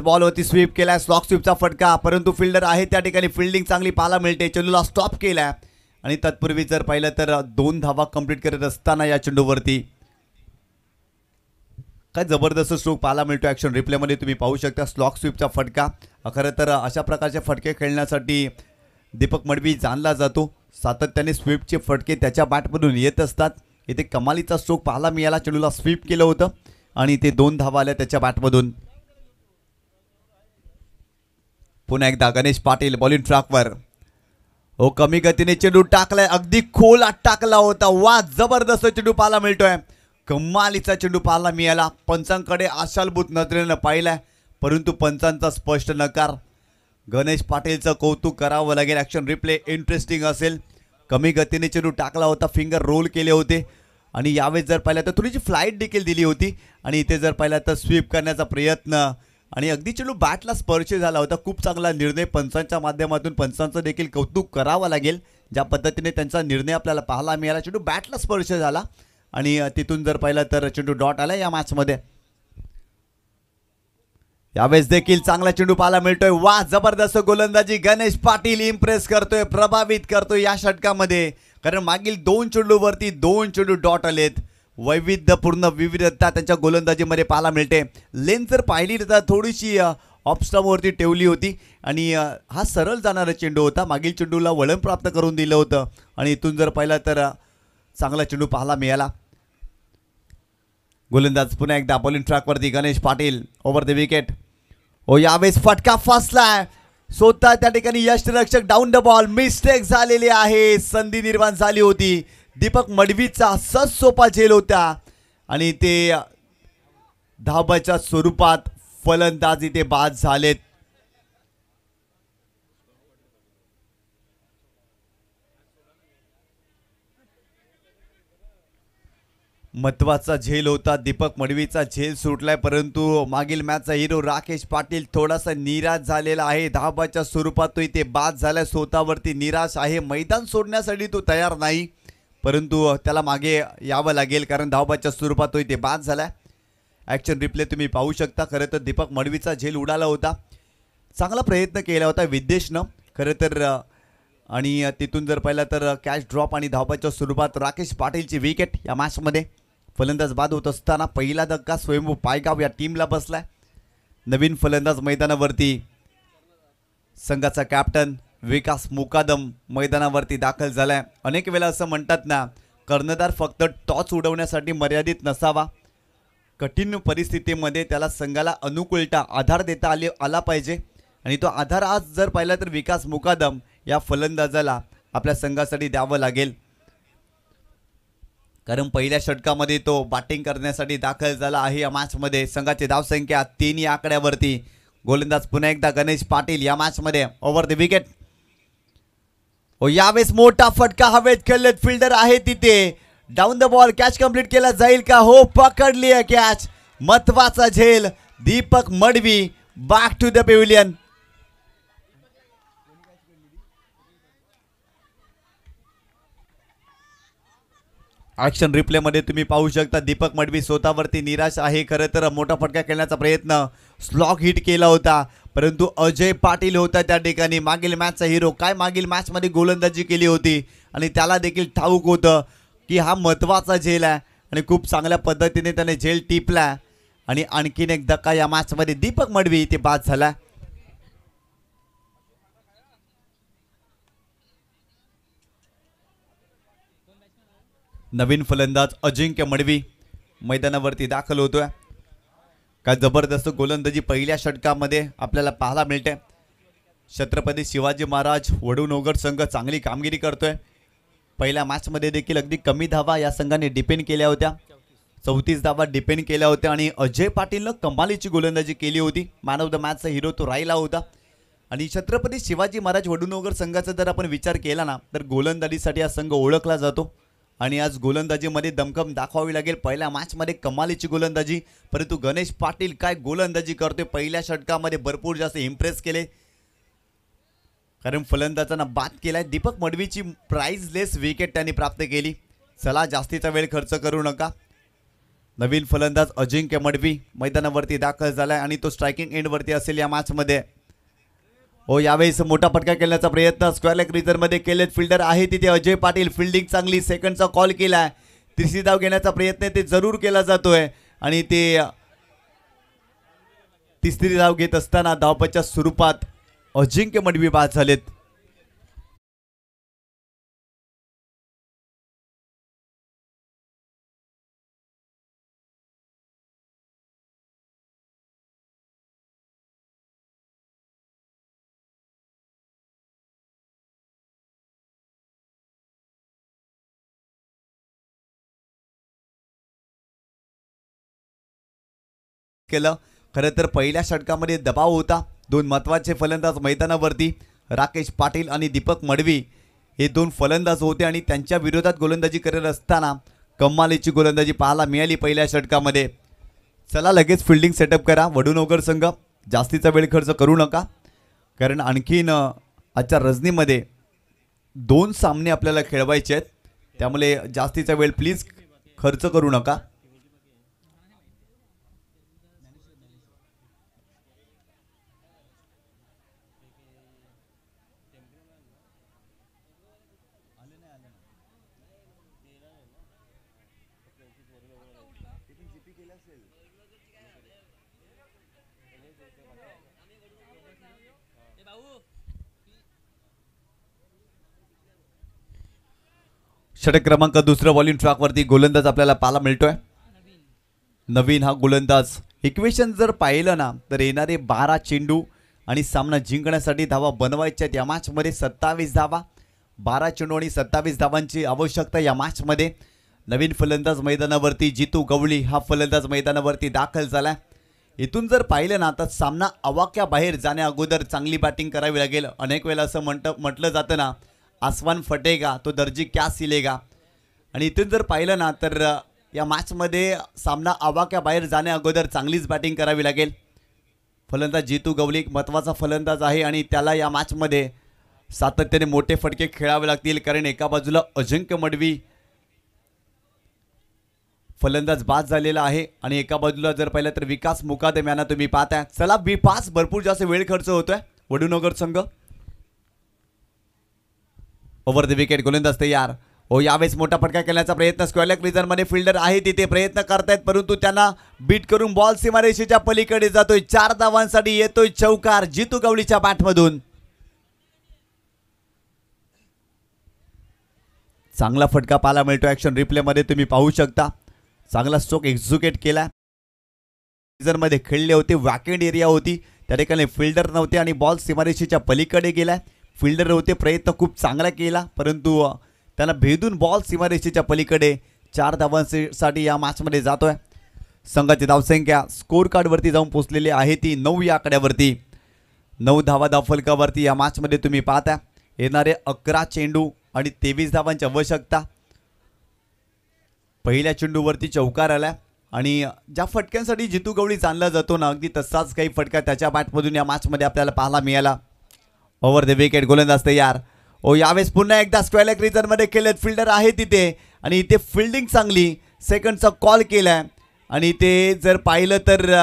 बॉलवरती स्वीप केलाय. स्लॉक स्वीपचा फटका परंतु फिल्डर आहे त्या ठिकाणी. फिल्डिंग चांगली पाहायला मिळते. चेंडूला स्टॉप केलाय आणि तत्पूर्वी जर पाहिलं तर 2 धावा कंप्लीट करत असताना या चेंडूवरती काय जबरदस्त स्ट्रोक पाहायला मिळतो. ॲक्शन रिप्लेमध्ये तुम्ही पाहू शकता स्लॉक स्वीपचा फटका. खरं तर अशा प्रकारचे फटके खेळण्यासाठी दीपक मडवी जाणला जातो. सातत्याने स्वीपचे फटके त्याच्या बॅटमधून येत असतात. इथे कमालीचा स्ट्रोक पाहायला मिळाला. चेंडूला स्वीप केलं होतं आणि ते 2 धावा आल्या त्याच्या बॅटमधून. पुन्हा एकदा गणेश पाटील बॉलिंग ट्रॅकवर. कमी गतीने चेंडू टाकलाय. अगदी खोलात टाकला होता. वा जबरदस्त चेंडू पाहायला मिळतोय. कमालीचा चेंडू पाहायला मिळाला. पंचांकडे आशालभूत नजरेनं पाहिलाय परंतु पंचांचा स्पष्ट नकार. गणेश पाटीलचं कौतुक करावं लागेल. ॲक्शन रिप्ले इंटरेस्टिंग असेल. कमी गतीने चेंडू टाकला होता. फिंगर रोल केले होते आणि यावेळेस जर पाहिलं तर थोडीशी फ्लाईट देखील दिली होती आणि इथे जर पाहिलं तर स्वीप करण्याचा प्रयत्न आणि अगदी चेंडू बॅटला स्पर्श झाला होता. खूप चांगला निर्णय पंचांच्या माध्यमातून. पंचांचं देखील कौतुक करावं लागेल ज्या पद्धतीने त्यांचा निर्णय आपल्याला पाहायला मिळाला. चेंडू बॅटला स्पर्श झाला आणि तिथून जर पाहिलं तर चेंडू डॉट आला या मॅचमध्ये. यावेळेस देखील चांगला चेंडू पाहायला मिळतोय. वा जबरदस्त गोलंदाजी. गणेश पाटील इम्प्रेस करतोय, प्रभावित करतोय या षटकामध्ये. कारण मागील 2 चेंडूवरती 2 चेंडू डॉट आलेत. वैविध्यपूर्ण विविधता त्यांच्या गोलंदाजीमध्ये पाहायला मिळते. लेन जर पाहिली तर थोडीशी ऑफस्टॉपवरती ठेवली होती आणि हा सरळ जाणारा चेंडू होता. मागील चेंडूला वळण प्राप्त करून दिलं होतं आणि इथून जर पाहिलं तर चांगला चेंडू पाहायला मिळाला. गोलंदाज पुन्हा एकदा बॉलिंग ट्रॅकवरती Ganesh Patil over the wicket. यावेळेस फटका फसलाय. स्वतः त्या ठिकाणी यष्टिरक्षक डाऊन द बॉल. मिस्टेक झालेली आहे. संधी निर्माण झाली होती. दीपक मडवीचा सहज सोपा झेल होता आणि ते धाबाच्या स्वरूपात फलंदाज इथे बाद झालेत. महत्वाचा झेल होता. दीपक मडवीचा झेल सुटलाय परंतु मागील मॅचचा हिरो राकेश पाटील थोडासा निराश झालेला आहे. धाबाच्या स्वरूपात तो इथे बाद झालाय. स्वतःवरती निराश आहे. मैदान सोडण्यासाठी तो तयार नाही परंतु त्याला मागे यावं लागेल कारण धाबाच्या स्वरूपात तो इथे बाद झालाय. ॲक्शन रिप्ले तुम्ही पाहू शकता. खरं तर दीपक मडवीचा झेल उडाला होता. चांगला प्रयत्न केला होता विद्येशनं खरं तर आणि तिथून जर पाहिलं तर कॅच ड्रॉप आणि धाबाच्या स्वरूपात राकेश पाटीलची विकेट या मॅचमध्ये. फलंदाज बाद होत असताना पहिला धक्का स्वयंभू पायगाव या टीमला बसलाय. नवीन फलंदाज मैदानावरती संघाचा कॅप्टन विकास मुकादम मैदानावरती दाखल झालाय. अनेक वेळा असं म्हणतात ना कर्णधार फक्त टॉस उडवण्यासाठी मर्यादित नसावा. कठीण परिस्थितीमध्ये त्याला संघाला अनुकूलता आधार देता आला पाहिजे आणि तो आधार आज जर पाहिला तर विकास मुकादम या फलंदाजाला आपल्या संघासाठी द्यावं लागेल. कारण पहिल्या षटकामध्ये तो बॅटिंग करण्यासाठी दाखल झाला आहे या मॅचमध्ये. संघाची धावसंख्या 3 या आकड्यावरती. गोलंदाज पुन्हा एकदा गणेश पाटील या मॅचमध्ये ओव्हर द विकेट. यावेळेस मोठा फटका हवेत खेळलेत. फिल्डर आहे तिथे. Down the ball. Catch complete केला जाईल का? हो पकडली आहे कॅच. महत्वाचा झेल. Deepak Madvi back to the pavilion. Action रिप्लेमध्ये तुम्ही पाहू शकता दीपक मडवी स्वतःवरती निराश आहे. खरं तर मोठा फटका खेळण्याचा प्रयत्न स्लॉक हिट केला होता परंतु अजय पाटील होता त्या ठिकाणी. मागील मॅचचा हिरो. काय मागील मॅचमध्ये गोलंदाजी केली होती आणि त्याला देखील ठाऊक होतं की हा महत्त्वाचा झेल आहे आणि खूप चांगल्या पद्धतीने त्याने झेल टिपला आणि आणखीन एक धक्का या मॅचमध्ये. दीपक मडवी ते बाद झाला. नवीन फलंदाज अजिंक्य मडवी मैदानावरती दाखल होतोय. काय जबरदस्त गोलंदाजी पहिल्या षटकामध्ये आपल्याला पाहायला मिळते. छत्रपती शिवाजी महाराज वडूनोगर संघ चांगली कामगिरी करतोय. पहिल्या मॅचमध्ये देखील अगदी कमी धावा या संघाने डिपेंड केल्या होत्या. 34 धावा डिपेंड केल्या होत्या आणि अजय पाटीलनं कमालीची गोलंदाजी केली होती. मॅन ऑफ द मॅचचा हिरो तो राहिला होता. आणि छत्रपती शिवाजी महाराज वडूनोगर संघाचा जर आपण विचार केला ना तर गोलंदाजीसाठी हा संघ ओळखला जातो आणि आज गोलंदाजीमध्ये दमखम दाखवावी लागेल. पहिल्या मॅचमध्ये कमालीची गोलंदाजी, परंतु गणेश पाटील काय गोलंदाजी करतोय. पहिल्या षटकामध्ये भरपूर जास्त इम्प्रेस केले कारण फलंदाजांना बाद केलाय. दीपक मडवीची प्राइजलेस विकेट त्यांनी प्राप्त केली. चला जास्तीचा वेळ खर्च करू नका. नवीन फलंदाज अजिंक्य मडवी मैदानावरती दाखल झालाय आणि तो स्ट्रायकिंग एंडवरती असेल या मॅचमध्ये. हो यावेळेस मोठा फटका खेळण्याचा प्रयत्न स्क्वेअर लेग रिझनमध्ये केलेत. फिल्डर आहे तिथे अजय पाटील. फिल्डिंग चांगली, सेकंडचा कॉल केलाय. तिसरी धाव घेण्याचा प्रयत्न ते जरूर केला जातोय आणि ते तिसरी धाव घेत असताना धावपच्या स्वरूपात अजिंक्य मडवी बाद झालेत. केलं खरं तर पहिल्या षटकामध्ये दबाव होता. दोन महत्त्वाचे फलंदाज मैदानावरती राकेश पाटील आणि दीपक मडवी हे दोन फलंदाज होते आणि त्यांच्या विरोधात गोलंदाजी करत असताना कमालीची गोलंदाजी पाहायला मिळाली पहिल्या षटकामध्ये. चला लगेच फिल्डिंग सेटअप करा वडूनोगर संघ. जास्तीचा वेळ खर्च करू नका कारण आणखीन आजच्या रजनीमध्ये 2 सामने आपल्याला खेळवायचे आहेत. त्यामुळे जास्तीचा वेळ प्लीज खर्च करू नका. षटक क्रमांक दुसरं बॉलिंग ट्रॅकवरती गोलंदाज आपल्याला पाहायला मिळतोय. नवीन हा गोलंदाज. इक्वेशन जर पाहिलं ना तर येणारे 12 चेंडू आणि सामना जिंकण्यासाठी धावा बनवायच्या या मॅचमध्ये 27 धावा. 12 चेंडू आणि 27 धावांची आवश्यकता या मॅचमध्ये. नवीन फलंदाज मैदानावरती जितू गवळी हा फलंदाज मैदानावरती दाखल झाला. इथून जर पाहिलं ना तर सामना आवाक्या बाहेर जाण्या अगोदर चांगली बॅटिंग करावी लागेल. अनेक वेळा असं म्हटलं जातं ना आसमान फटेगा तो दर्जी क्या सिलेगा. आणि इथून जर पाहिलं ना तर या मॅचमध्ये सामना आवाक्या बाहेर जाण्या अगोदर चांगलीच बॅटिंग करावी लागेल. फलंदाज जितू गवळी एक महत्त्वाचा फलंदाज आहे आणि त्याला या मॅचमध्ये सातत्याने मोठे फटके खेळावे लागतील कारण एका बाजूला अजिंक्य मडवी फलंदाज बाद झालेला आहे आणि एका बाजूला जर पाहिलं तर विकास मुकादम यांना तुम्ही पाहताय. चला B5 भरपूर जास्त वेळ खर्च होतोय. वडूनोगर संघ ओव्हर द विकेट गोलंदाज तयार. हो यावेळेस मोठा फटका खेळण्याचा प्रयत्न स्क्वेअर लेग रिझनमध्ये फिल्डर आहे तिथे प्रयत्न करतायत परंतु त्यांना बीट करून बॉल सीमारेषेच्या पलीकडे जातोय. 4 धावांसाठी येतोय चौकार जितू गवळीच्या बॅटमधून. चांगला फटका पाहायला मिळतो. ऍक्शन रिप्लेमध्ये तुम्ही पाहू शकता. चांगला स्ट्रोक एक्झिक्यूट केला. मध्ये खेळले होते. वॅकेंट एरिया होती त्या ठिकाणी फिल्डर नव्हते आणि बॉल सीमारेषेच्या पलीकडे गेला. फिल्डर होते प्रयत्न खूप चांगला केला परंतु त्यांना भेदून बॉल सीमारेषेच्या पलीकडे 4 धावांसाठी या मॅचमध्ये जातोय. संघाची धावसंख्या स्कोर कार्डवरती जाऊन पोहोचलेली आहे ती 9 या आकड्यावरती. 9 धावा धावफलकावरती या मॅचमध्ये तुम्ही पाहता. येणारे 11 चेंडू आणि 23 धावांची आवश्यकता. पहिल्या चेंडूवरती चौकार आला आणि ज्या फटक्यांसाठी जितू गवळी जाणला जातो ना अगदी तसाच काही फटका त्याच्या बॅटमधून या मॅचमध्ये आपल्याला पाहायला मिळाला. ओव्हर द विकेट गोलंदाज तयार. ओ यावेळेस पुन्हा एकदा स्क्वेअर लेग रिझनमध्ये खेळलेत. फिल्डर आहे तिथे आणि इथे फिल्डिंग चांगली. सेकंडचा कॉल केलाय आणि ते जर पाहिलं तर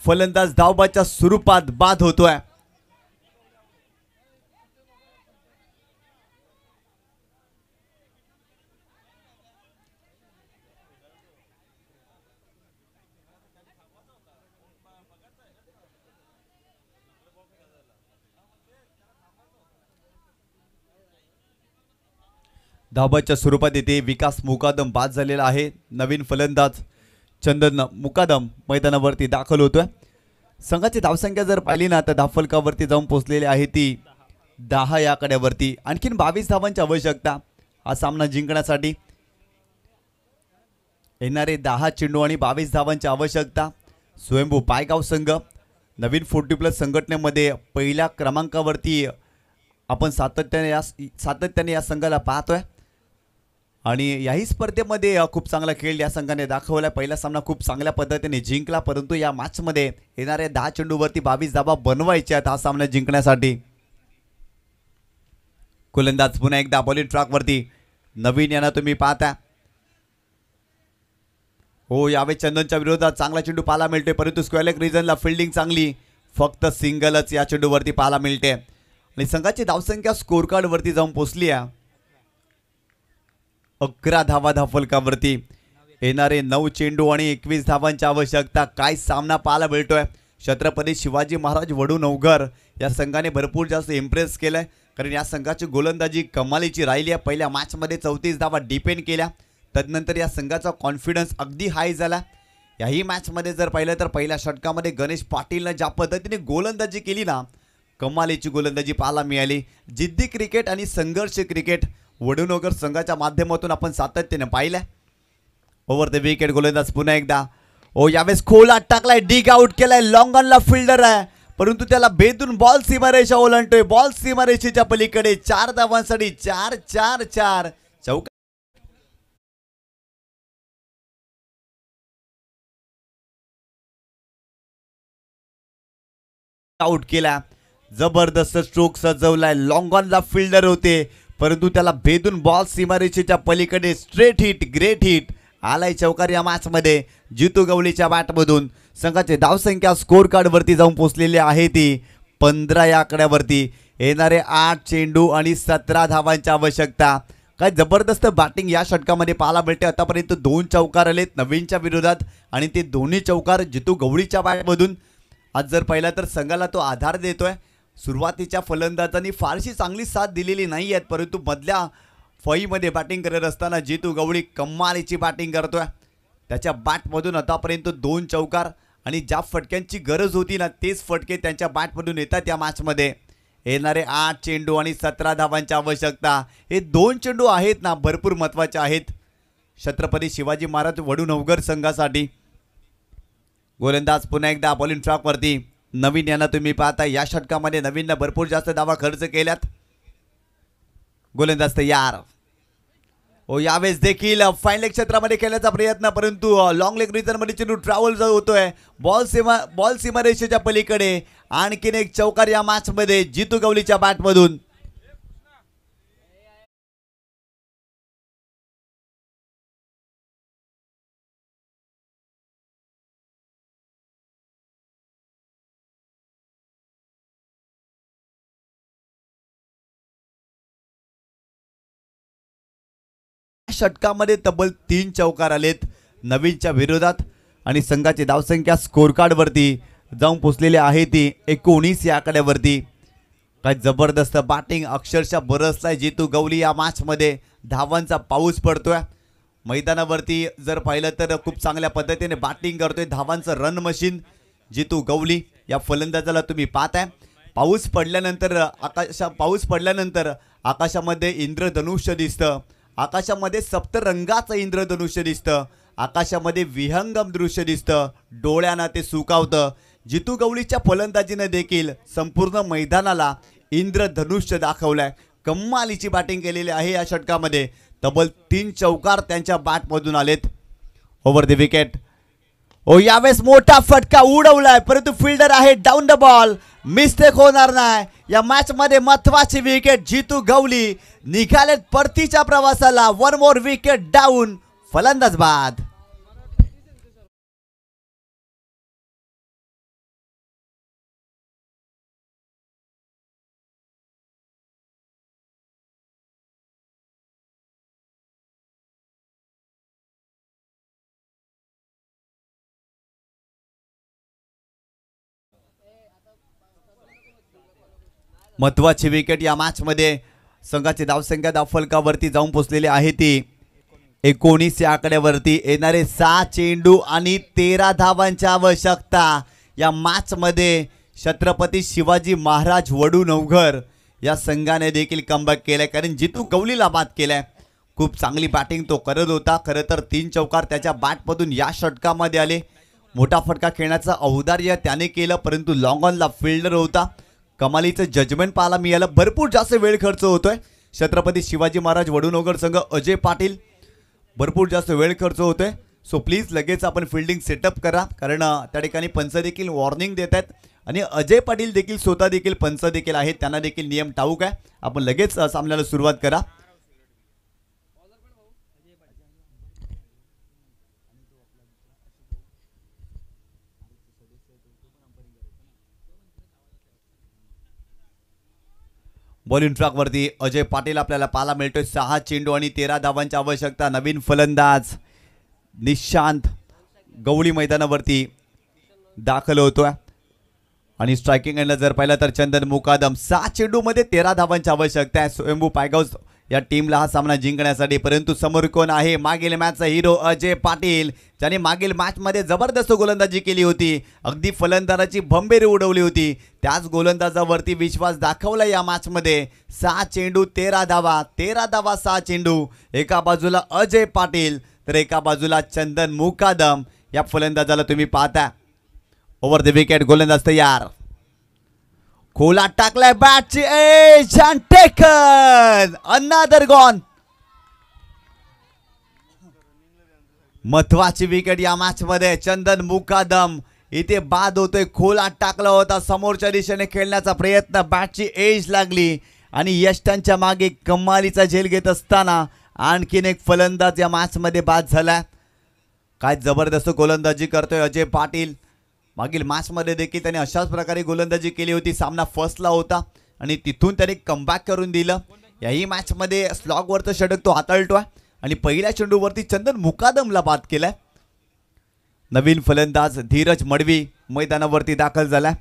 फलंदाज धावबाच्या स्वरूपात बाद होतोय. धाबाच्या स्वरूपात येथे विकास मुकादम बाद झालेला आहे. नवीन फलंदाज चंदन मुकादम मैदानावरती दाखल होतोय. संघाची धावसंख्या जर पाहिली ना तर धावफलकावरती जाऊन पोहोचलेली आहे ती 10 या आकड्यावरती. आणखीन 22 धावांची आवश्यकता हा सामना जिंकण्यासाठी. येणारे 10 चेंडू आणि 22 धावांची आवश्यकता. स्वयंभू पायगाव संघ नवीन 40+ संघटनेमध्ये पहिल्या क्रमांकावरती आपण सातत्याने या संघाला पाहतोय आणि याही स्पर्धेमध्ये खूप चांगला खेळ या संघाने दाखवला. पहिला सामना खूप चांगल्या पद्धतीने जिंकला, परंतु या मॅचमध्ये येणाऱ्या 10 चेंडूवरती 22 धावा बनवायच्या आहेत हा सामना जिंकण्यासाठी. गोलंदाज पुन्हा एकदा बॉलिंग ट्रॅकवरती नवीन यांना तुम्ही पाहता. हो, यावेळी चंदनच्या विरोधात चांगला चेंडू पाहायला मिळते, परंतु स्क्वेअर रिजनला फिल्डिंग चांगली, फक्त सिंगलच या चेंडूवरती पाहायला मिळते आणि संघाची धावसंख्या स्कोर कार्डवरती जाऊन पोहोचली आहे 11 धावा धावफलकावरती. येणारे 9 चेंडू आणि 21 धावांची आवश्यकता. काय सामना पाहायला मिळतोय. छत्रपती शिवाजी महाराज वडूनवघर या संघाने भरपूर जास्त इम्प्रेस केलंय, कारण या संघाची गोलंदाजी कमालीची राहिली आहे. पहिल्या मॅचमध्ये 34 धावा डिपेंड केल्या, तदनंतर या संघाचा कॉन्फिडन्स अगदी हाय झाला. याही मॅचमध्ये जर पाहिलं तर पहिल्या षटकामध्ये गणेश पाटीलनं ज्या पद्धतीने गोलंदाजी केली ना, कमालीची गोलंदाजी पाहायला मिळाली. जिद्दी क्रिकेट आणि संघर्ष क्रिकेट वडूनगर संघाच्या माध्यमातून आपण सातत्याने पाहिलं. ओव्हर द विकेट गोलंदाज पुन्हा एकदा. ओ, यावेळेस खोला टाकलाय, डिग आउट केलाय, लॉंग ऑनला फिल्डर आहे, परंतु त्याला बेदून बॉल सीमारेषा ओलांडतोय. बॉल सीमारेषेच्या पलीकडे 4 धावांसाठी 4-4-4 चौका आउट केला. जबरदस्त स्ट्रोक सजवलाय, लॉंग ऑनला फिल्डर होते, परंतु त्याला भेदून बॉल सीमारेषेच्या पलीकडे स्ट्रेट हिट, ग्रेट हिट आलाय चौकार या मॅचमध्ये जितू गवळीच्या बॅटमधून. संघाची धावसंख्या स्कोर कार्डवरती जाऊन पोहोचलेली आहे ती 15 या आकड्यावरती. येणारे 8 चेंडू आणि 17 धावांची आवश्यकता. काय जबरदस्त बॅटिंग या षटकामध्ये पाहायला मिळते. आतापर्यंत 2 चौकार आलेत नवीनच्या विरोधात आणि ते दोन्ही चौकार जितू गवळीच्या बॅटमधून. आज जर पाहिला तर संघाला तो आधार देतोय. सुरुवातीच्या फलंदाजांनी फारशी चांगली साथ दिलेली नाही आहेत, परंतु मधल्या फळीमध्ये बॅटिंग करत असताना जितू गवळी कमालीची बॅटिंग करतोय. त्याच्या बॅटमधून आतापर्यंत 2 चौकार आणि ज्या फटक्यांची गरज होती ना तेच फटके त्यांच्या बॅटमधून येतात या मॅचमध्ये. येणारे 8 चेंडू आणि 17 धावांची आवश्यकता. हे 2 चेंडू आहेत ना भरपूर महत्त्वाचे आहेत छत्रपती शिवाजी महाराज वडूनवघर संघासाठी. गोलंदाज पुन्हा एकदा बॉलिंग ट्रॅकवरती नवीन यांना तुम्ही पाहता. या षटकामध्ये नवीननं भरपूर जास्त धावा खर्च केल्यात. गोलंदाज तयार. ओ, यावेळेस देखील फाईन लेग क्षेत्रामध्ये खेळण्याचा प्रयत्न, परंतु लॉंग लेग रिजनमध्ये चेंडू ट्रॅव्हल होतोय. बॉल सीमारेषेच्या पलीकडे. आणखीन एक चौकार या मॅचमध्ये जितू गवळीच्या बॅटमधून. षटकामध्ये तब्बल 3 चौकार आलेत नवीनच्या विरोधात आणि संघाची धावसंख्या स्कोर कार्डवरती जाऊन पोचलेली आहे ती 19 या आकड्यावरती. काय जबरदस्त बॅटिंग अक्षरशः बरसलाय जितू गवळी या मॅचमध्ये. धावांचा पाऊस पडतोय मैदानावरती. जर पाहिलं तर खूप चांगल्या पद्धतीने बॅटिंग करतोय. धावांचं रन मशीन जितू गवळी या फलंदाजाला तुम्ही पाहताय. पाऊस पडल्यानंतर आकाशामध्ये इंद्रधनुष्य दिसतं. आकाशामध्ये सप्तरंगाचं इंद्रधनुष्य दिसतं. आकाशामध्ये विहंगम दृश्य दिसतं. डोळ्यांना ते सुकावतं. जितू गवळीच्या फलंदाजीनं देखील संपूर्ण मैदानाला इंद्रधनुष्य दाखवलंय. कमालीची बॅटिंग केलेली आहे या षटकामध्ये. तब्बल 3 चौकार त्यांच्या बॅटमधून आलेत. Over the wicket. ओ, यावेळेस मोठा फटका उडवलाय, परंतु फिल्डर आहे डाऊन द बॉल. मिस्टेक होणार नाही. या मॅच मध्ये महत्वाची विकेट जितू गवळी निघालेत परतीच्या प्रवासाला. 1 मोर विकेट डाऊन. फलंदाज बाद. महत्वाची विकेट या मॅच मध्ये. संघाची धावसंख्या धावफलकावरती जाऊन पोहोचलेली आहे ती 19 या आकड्यावरती येणारे 6 चेंडू आणि 13 धावांची आवश्यकता. या मॅच मध्ये छत्रपती शिवाजी महाराज वडूनवघर या संघाने देखील कमबॅक केलाय, कारण जितू गवलीला बाद केलाय. खूप चांगली बॅटिंग तो करत होता. खरं तर 3 चौकार त्याच्या बॅटमधून या षटकामध्ये आले. मोठा फटका खेळण्याचं औदार्य त्याने केलं, परंतु लॉंग ऑनला फिल्डर होता. कमालीचं जजमेंट पाहायला मिळालं. भरपूर जास्त वेळ खर्च होतोय छत्रपती शिवाजी महाराज वडूनवघर संघ अजय पाटील, भरपूर जास्त वेळ खर्च होतोय. सो प्लीज लगेच आपण फिल्डिंग सेटअप करा, कारण त्या ठिकाणी पंच देखील वॉर्निंग देत आहेत आणि अजय पाटील देखील स्वतः देखील पंच देखील आहेत, त्यांना देखील नियम ठाऊक आहे. आपण लगेच सामन्याला सुरुवात करा. बॉलिंग ट्रॅक वरती अजय पाटील आपल्याला पाहायला मिळतोय. 6 चेंडू आणि 13 धावांची आवश्यकता. नवीन फलंदाज निशांत गवळी मैदानावरती दाखल होतोय आणि स्ट्रायकिंग एंडला जर पाहिलं तर चंदन मुकादम. 6 चेंडूमध्ये 13 धावांची आवश्यकता आहे स्वयंभू पायगाव या टीमला हा सामना जिंकण्यासाठी. परंतु समोर कोण आहे? मागील मॅचचा हिरो अजय पाटील, ज्याने मागील मॅचमध्ये जबरदस्त गोलंदाजी केली होती. अगदी फलंदाजाची भंबेरी उडवली होती. त्याच गोलंदाजावरती विश्वास दाखवला या मॅचमध्ये. 6 चेंडू 13 धावा, 13 धावा 6 चेंडू. एका बाजूला अजय पाटील तर एका बाजूला चंदन मुकादम. या फलंदाजाला तुम्ही पाहता. ओव्हर द विकेट, गोलंदाज तयार. खोला टाकलाय बॅटची edge and taken another gone. महत्वाची विकेट या मॅच मध्ये. चंदन मुकादम इथे बाद होतोय. खोला टाकला होता, समोरच्या दिशेने खेळण्याचा प्रयत्न, बॅटची एज लागली आणि यष्टांच्या मागे कमालीचा झेल घेत असताना आणखीन एक फलंदाज या मॅच मध्ये बाद झाला. काय जबरदस्त गोलंदाजी करतोय अजय पाटील. मागील मॅचमध्ये देखील त्याने अशाच प्रकारे गोलंदाजी केली होती. सामना फर्स्टला होता आणि तिथून त्याने कमबॅक करून दिलं. याही मॅचमध्ये स्लॉगवरचं षटक तो हाताळतोय आणि पहिल्या चेंडूवरती चंदन मुकादमला बाद केलाय. नवीन फलंदाज धीरज मडवी मैदानावरती दाखल झालाय.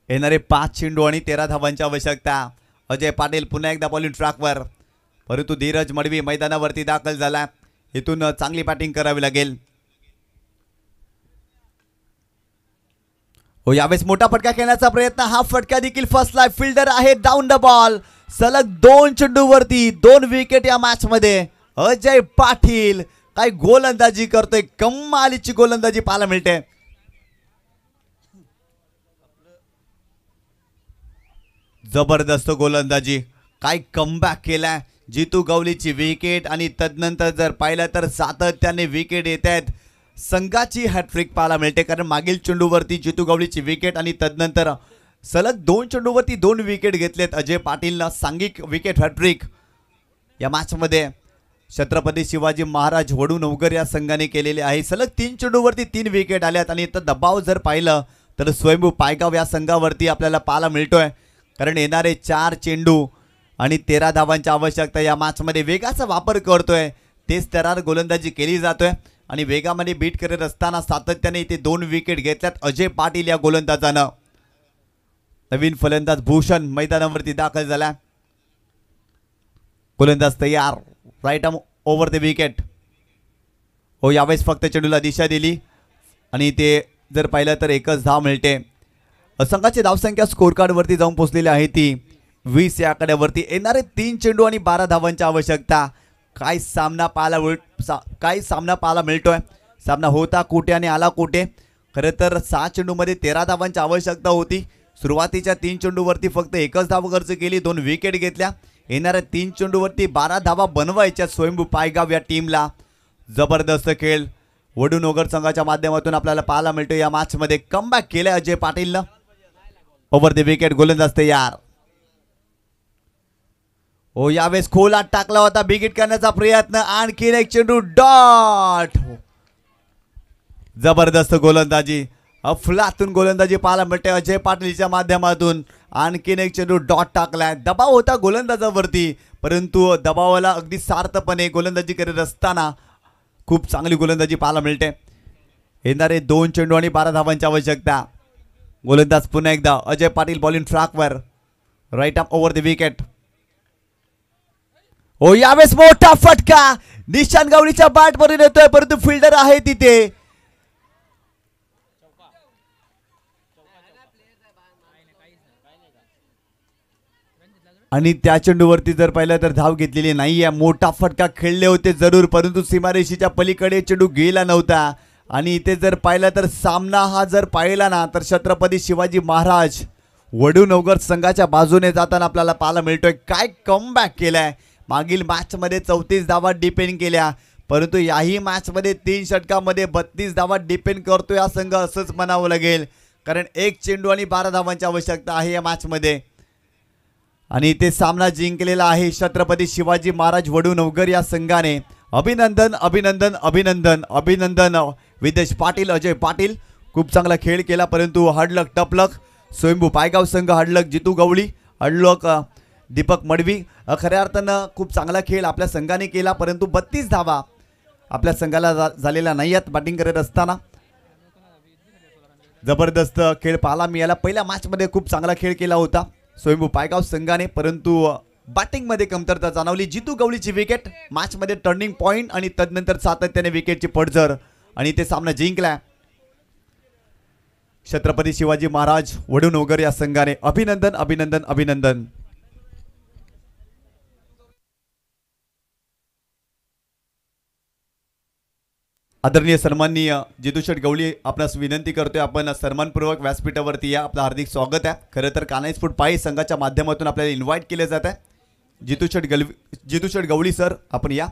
येणारे 5 चेंडू आणि 13 धावांची आवश्यकता. अजय पाटील पुन्हा एकदा बॉलिंग ट्रॅकवर, परंतु धीरज मडवी मैदानावरती दाखल झाला. इथून चांगली बॅटिंग करावी लागेल. हो, यावेळेस मोठा फटका खेळण्याचा प्रयत्न. हा फटका देखील फसला. फिल्डर आहे डाऊन द बॉल. सलग 2 चेंडूवरती 2 विकेट या मॅच मध्ये. अजय पाटील काय गोलंदाजी करतोय, कमालीची गोलंदाजी पाहायला मिळते. जबरदस्त गोलंदाजी, काय कमबॅक केलाय. जितू गवलीची विकेट आणि तदनंतर जर पाहिलं तर सातत्याने विकेट येत आहेत. संघाची हॅट्रिक पाहायला मिळते, कारण मागील चेंडूवरती जितू गवलीची विकेट आणि तदनंतर सलग 2 चेंडूवरती 2 विकेट घेतलेत अजय पाटीलनं. सांघिक विकेट हॅट्रिक या मॅचमध्ये छत्रपती शिवाजी महाराज वडूनवघर या संघाने केलेले आहे. सलग 3 चेंडूवरती 3 विकेट आल्यात आणि इथं दबाव जर पाहिलं तर स्वयंभू पायगाव या संघावरती आपल्याला पाहायला मिळतोय, कारण येणारे 4 चेंडू आणि 13 धावांची आवश्यकता. या मॅचमध्ये वेगाचा वापर करतोय, तेच तरार गोलंदाजी केली जातोय आणि वेगामध्ये बीट करत असताना सातत्याने इथे 2 विकेट घेतल्यात अजय पाटील या गोलंदाजानं. नवीन फलंदाज भूषण मैदानावरती दाखल झाला. गोलंदाज तयार. Right arm over the wicket. हो, यावेळेस फक्त चेंडूला दिशा दिली आणि ते जर पाहिलं तर एकच धाव मिळते. संघाची धावसंख्या स्कोर कार्डवरती जाऊन पोहोचलेली आहे ती 20 या आकड्यावरती. येणारे 3 चेंडू आणि 12 धावांची आवश्यकता. काय सामना पाहायला मिळतोय. सामना होता कुठे आणि आला कुठे. खरं तर 6 चेंडूमध्ये 13 धावांची आवश्यकता होती. सुरुवातीच्या 3 चेंडूवरती फक्त एकच धाव खर्च केली, 2 विकेट घेतल्या. येणाऱ्या 3 चेंडूवरती 12 धावा बनवायच्या स्वयंभू पायगाव या टीमला. जबरदस्त खेळ वडूनवघर संघाच्या माध्यमातून आपल्याला पाहायला मिळतो. या मॅचमध्ये कमबॅक केलंय अजय पाटीलनं. ओव्हर द विकेट, गोलंदाज तयार. हो, यावेळेस खोलात टाकला होता, बिगिट करण्याचा प्रयत्न. आणखीन एक चेंडू डॉट. जबरदस्त गोलंदाजी, अफलातून गोलंदाजी पाहायला मिळते अजय पाटीलच्या माध्यमातून. आणखीन एक चेंडू डॉट टाकलाय. दबाव होता गोलंदाजावरती, परंतु दबावाला अगदी सार्थपणे गोलंदाजी करत असताना खूप चांगली गोलंदाजी पाहायला मिळते. येणारे 2 चेंडू आणि 12 धावांची आवश्यकता. गोलंदाज पुन्हा एकदा अजय पाटील बॉलिंग ट्रॅकवर. Right arm over the wicket. हो यावेळेस मोठा फटका निशांत गवळीच्या बॅट वरून येतोय, परंतु फिल्डर आहे तिथे. आणि त्या चेंडूवरती जर पाहिलं तर धाव घेतलेली नाहीये. मोठा फटका खेळले होते जरूर, परंतु सीमारेषेच्या पलीकडे चेंडू गेला नव्हता. आणि इथे जर पाहिलं तर सामना हा जर पाहिला ना तर छत्रपती शिवाजी महाराज वडूनगर संघाच्या बाजूने जाताना आपल्याला पाहायला मिळतोय. काय कमबॅक केलाय. मागील मॅचमध्ये 34 धावा डिपेंड केल्या, परंतु याही मॅचमध्ये 3 षटकामध्ये 32 धावा डिपेंड करतोय हा संघ असंच म्हणावं लागेल. कारण 1 चेंडू आणि 12 धावांची आवश्यकता आहे या मॅचमध्ये. आणि ते सामना जिंकलेला आहे छत्रपती शिवाजी महाराज वडूनगर या संघाने. अभिनंदन अभिनंदन अभिनंदन अभिनंदन. विदेश पाटील अजय पाटील खूप चांगला खेळ केला, परंतु हार्डलक टपलक. स्वयंभू पायगाव संघ हार्डलक जितू गवळी, हार्डलक दीपक मडवी. खऱ्या अर्थानं खूप चांगला खेळ आपल्या संघाने केला, परंतु 32 धावा आपल्या संघाला झालेल्या नाही आहेत बॅटिंग करत असताना. जबरदस्त खेळ पाहायला मिळाला. पहिल्या मॅचमध्ये खूप चांगला खेळ केला होता स्वयंभू पायगाव संघाने, परंतु बॅटिंगमध्ये कमतरता जाणवली. जितू गवळीची विकेट मॅचमध्ये टर्निंग पॉइंट आणि तदनंतर सातत्याने विकेटची पडझड आणि ते सामना जिंकला छत्रपती शिवाजी महाराज वडूनगर या संघाने. अभिनंदन अभिनंदन अभिनंदन. आदरणीय सन्माननीय जितूशेठ गवळी आपणास विनंती करतोय आपण सन्मानपूर्वक व्यासपीठावरती या. आपलं हार्दिक स्वागत आहे. खरं तर कानाई स्पोर्ट पाही संघाच्या माध्यमातून आपल्याला इन्व्हाइट केले जात आहे. जितूशेठ गवळी सर आपण या.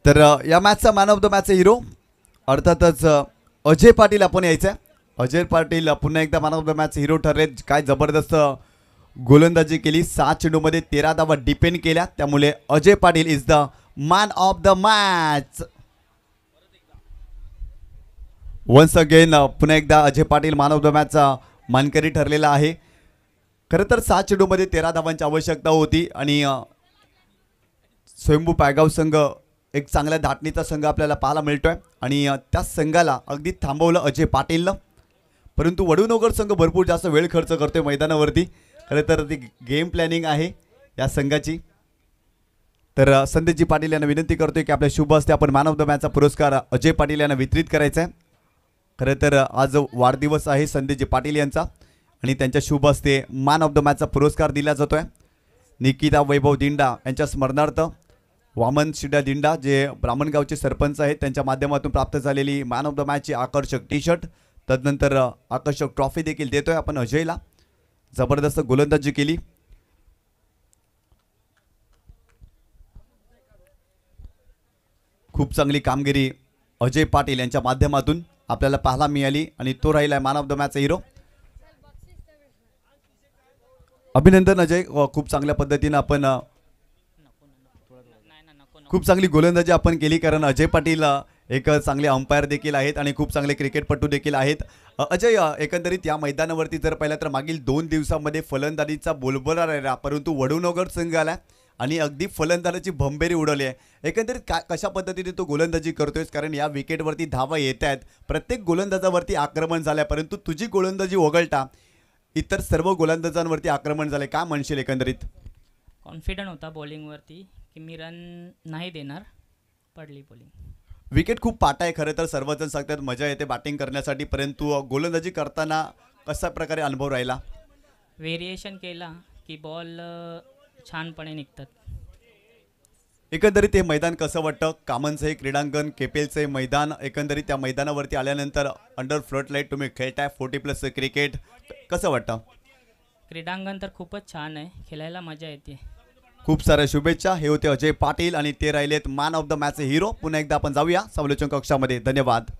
तर या मॅचचा man of the match hero अर्थातच अजय पाटील आपण यायचं आहे. अजय पाटील पुन्हा एकदा man of the match hero ठरले. काय जबरदस्त गोलंदाजी केली. 7 चेंडूमध्ये 13 धावा डिपेंड केल्या, त्यामुळे Ajay Patil is the man of the match. Once again पुन्हा एकदा Ajay Patil man of the मॅचचा मानकरी ठरलेला आहे. खरं तर 7 चेंडूमध्ये 13 धावांची आवश्यकता होती आणि स्वयंभू पायगाव संघ एक चांगल्या धाटणीचा संघ आपल्याला पाहायला मिळतोय आणि त्या संघाला अगदी थांबवलं अजय पाटीलनं. परंतु वडूनगर संघ भरपूर जास्त वेळ खर्च करतोय मैदानावरती. खरं तर ती गेम प्लॅनिंग आहे या संघाची. तर संदेशजी पाटील यांना विनंती करतोय की आपल्या शुभ हस्ते आपण मॅन ऑफ द मॅचचा पुरस्कार अजय पाटील यांना वितरित करायचा आहे. खरं तर आज वाढदिवस आहे संदेशजी पाटील यांचा आणि त्यांच्या शुभ हस्ते मॅन ऑफ द मॅचचा पुरस्कार दिला जातोय. निकिता वैभव दिंडा यांच्या स्मरणार्थ वामन शिडा दिंडा जे ब्राह्मणगावचे सरपंच आहेत त्यांच्या माध्यमातून प्राप्त झालेली मॅन ऑफ द मॅचची आकर्षक टी शर्ट, तदनंतर आकर्षक ट्रॉफी देखील देतोय आपण अजयला. जबरदस्त गोलंदाजी केली. खूप चांगली कामगिरी अजय पाटील यांच्या माध्यमातून आपल्याला पाहायला मिळाली आणि तो राहिला man of the match hero. अभिनंदन अजय. खूप चांगल्या पद्धतीने आपण खूप चांगली गोलंदाजी आपण केली, कारण अजय पाटील एक चांगले अंपायर देखील आहेत आणि खूप चांगले क्रिकेटपटू देखील आहेत. अजय, एकंदरीत या मैदानावरती जर पाहिलं तर मागील 2 दिवसांमध्ये फलंदाजीचा बोलबाला राहिला, परंतु वडूनगर संघ आला आणि अगदी फलंदाजाची भंबेरी उडवली आहे. एकंदरीत कशा पद्धतीने तो गोलंदाजी करतोय, कारण या विकेटवरती धावा येत आहेत, प्रत्येक गोलंदाजावरती आक्रमण झालं आहे, परंतु तुझी गोलंदाजी वगळता इतर सर्व गोलंदाजांवरती आक्रमण झाले. काय म्हणशील एकंदरीत? कॉन्फिडंट होता बॉलिंगवरती की मी रन नाही देणार, पडली बॉलिंग. विकेट खूप पाटा आहे. खरं तर सर्वजण सांगतात मजा येते बॅटिंग करण्यासाठी, परंतु गोलंदाजी करताना कशा प्रकारे अनुभव राहिला? व्हेरिएशन केला की बॉल छानपणे निघतात. एकंदरीत हे मैदान कसं वाटतं? कामनचं हे क्रीडांगण, केपेलचं हे मैदान, एकंदरीत त्या मैदानावरती आल्यानंतर अंडर फ्लड लाईट तुम्ही खेळताय 40+ क्रिकेट, कसं वाटतं? क्रीडांगण तर खूपच छान आहे, खेळायला मजा येते. खूप साऱ्या शुभेच्छा. हे होते अजय पाटील आणि ते राहिलेत man of the match hero. पुन्हा एकदा आपण जाऊया समालोचन कक्षामध्ये. धन्यवाद.